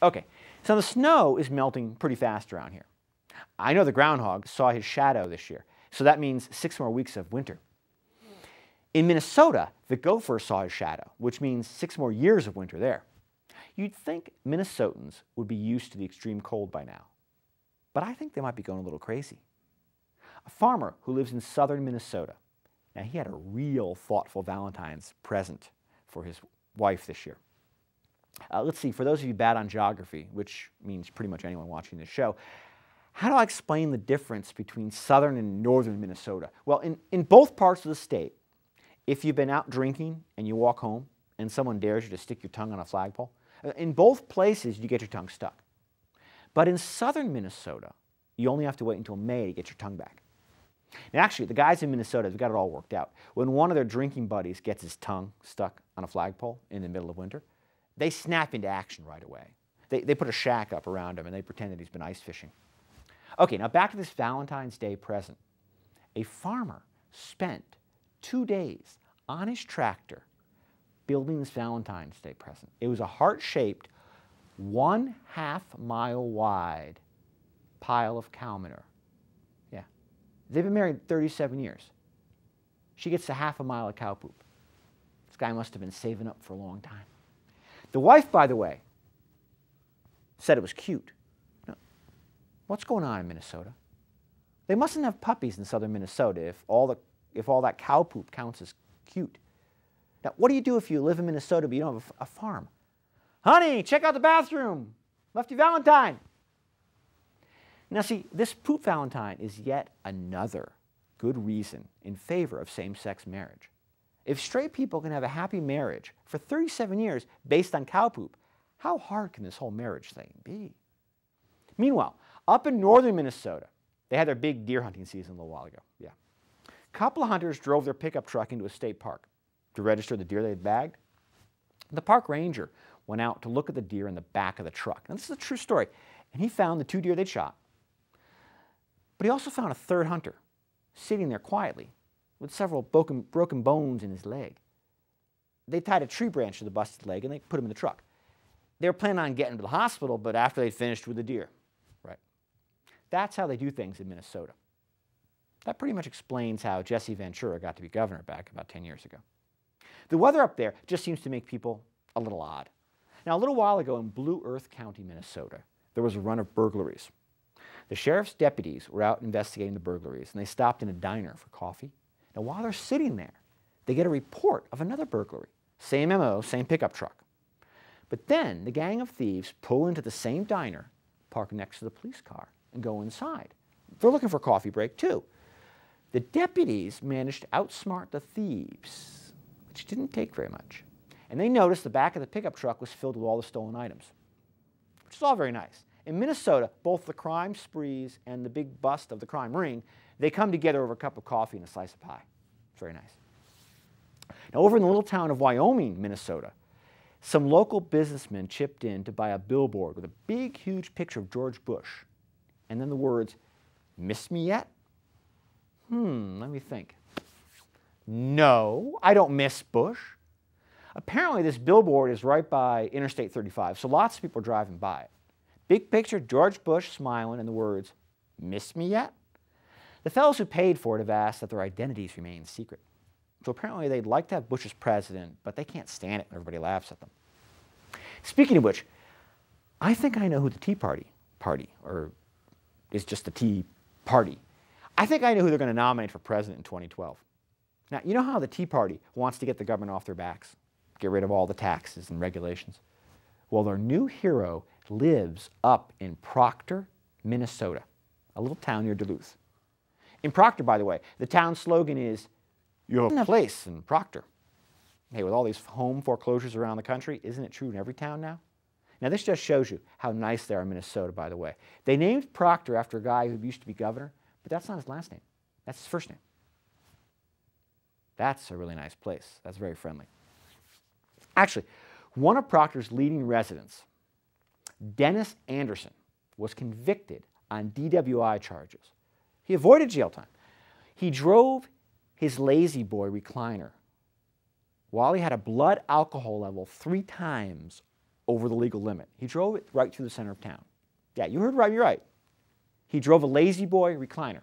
Okay, so the snow is melting pretty fast around here. I know the groundhog saw his shadow this year, so that means 6 more weeks of winter. In Minnesota, the gopher saw his shadow, which means 6 more years of winter there. You'd think Minnesotans would be used to the extreme cold by now, but I think they might be going a little crazy. A farmer who lives in southern Minnesota, now he had a real thoughtful Valentine's present for his wife this year. Let's see, for those of you bad on geography, which means pretty much anyone watching this show, how do I explain the difference between southern and northern Minnesota? Well, in both parts of the state, if you've been out drinking and you walk home and someone dares you to stick your tongue on a flagpole, in both places you get your tongue stuck. But in southern Minnesota, you only have to wait until May to get your tongue back. And actually, the guys in Minnesota have got it all worked out. When one of their drinking buddies gets his tongue stuck on a flagpole in the middle of winter, they snap into action right away. They put a shack up around him and they pretend that he's been ice fishing. Okay, now back to this Valentine's Day present. A farmer spent 2 days on his tractor building this Valentine's Day present. It was a heart-shaped, 1/2 mile wide pile of cow manure. Yeah. They've been married 37 years. She gets a 1/2 mile of cow poop. This guy must have been saving up for a long time. The wife, by the way, said it was cute. Now, what's going on in Minnesota? They mustn't have puppies in southern Minnesota if all that cow poop counts as cute. Now, what do you do if you live in Minnesota but you don't have a farm? Honey, check out the bathroom. Left you Valentine. Now see, this poop Valentine is yet another good reason in favor of same-sex marriage. If straight people can have a happy marriage for 37 years based on cow poop, how hard can this whole marriage thing be? Meanwhile, up in northern Minnesota, they had their big deer hunting season a little while ago. Yeah. A couple of hunters drove their pickup truck into a state park to register the deer they had bagged. The park ranger went out to look at the deer in the back of the truck. Now, this is a true story. And he found the 2 deer they'd shot. But he also found a third hunter sitting there quietly with several broken bones in his leg. They tied a tree branch to the busted leg and they put him in the truck. They were planning on getting him to the hospital, but after they'd finished with the deer. Right. That's how they do things in Minnesota. That pretty much explains how Jesse Ventura got to be governor back about 10 years ago. The weather up there just seems to make people a little odd. Now, a little while ago in Blue Earth County, Minnesota, there was a run of burglaries. The sheriff's deputies were out investigating the burglaries, and they stopped in a diner for coffee. Now, while they're sitting there, they get a report of another burglary. Same MO, same pickup truck. But then the gang of thieves pull into the same diner, park next to the police car, and go inside. They're looking for a coffee break, too. The deputies managed to outsmart the thieves, which didn't take very much. And they noticed the back of the pickup truck was filled with all the stolen items, which is all very nice. In Minnesota, both the crime sprees and the big bust of the crime ring, they come together over a cup of coffee and a slice of pie. It's very nice. Now, over in the little town of Wyoming, Minnesota, some local businessmen chipped in to buy a billboard with a big, huge picture of George Bush, and then the words, "Miss me yet?" Let me think. No, I don't miss Bush. Apparently, this billboard is right by Interstate 35, so lots of people are driving by it. Big picture, George Bush smiling, and the words, "Miss me yet?" The fellows who paid for it have asked that their identities remain secret. So apparently they'd like to have Bush as president, but they can't stand it when everybody laughs at them. Speaking of which, I think I know who the Tea Party, or is just the Tea Party. I think I know who they're going to nominate for president in 2012. Now, you know how the Tea Party wants to get the government off their backs? Get rid of all the taxes and regulations? Well, their new hero lives up in Proctor, Minnesota, a little town near Duluth. In Proctor, by the way, the town's slogan is, "You have a place in Proctor." Hey, with all these home foreclosures around the country, isn't it true in every town now? Now, this just shows you how nice they are in Minnesota, by the way. They named Proctor after a guy who used to be governor, but that's not his last name. That's his first name. That's a really nice place. That's very friendly. Actually, one of Proctor's leading residents, Dennis Anderson, was convicted on DWI charges. He avoided jail time. He drove his Lazy Boy recliner while he had a blood alcohol level 3 times over the legal limit. He drove it right through the center of town. Yeah, you heard right, you're right. He drove a lazy boy recliner.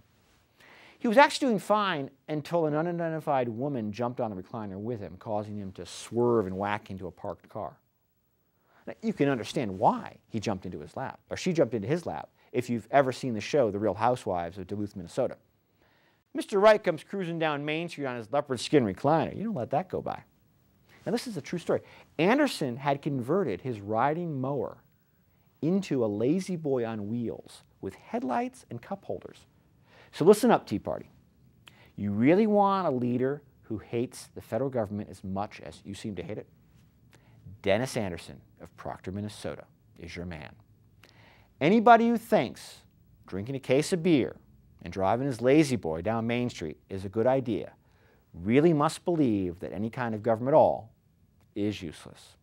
He was actually doing fine until an unidentified woman jumped on the recliner with him, causing him to swerve and whack into a parked car. Now, you can understand why he jumped into his lap, or she jumped into his lap, if you've ever seen the show The Real Housewives of Duluth, Minnesota. Mr. Wright comes cruising down Main Street on his leopard skin recliner. You don't let that go by. Now, this is a true story. Anderson had converted his riding mower into a lazy boy on wheels with headlights and cup holders. So listen up, Tea Party. You really want a leader who hates the federal government as much as you seem to hate it? Dennis Anderson of Proctor, Minnesota is your man. Anybody who thinks drinking a case of beer and driving his lazy boy down Main Street is a good idea really must believe that any kind of government at all is useless.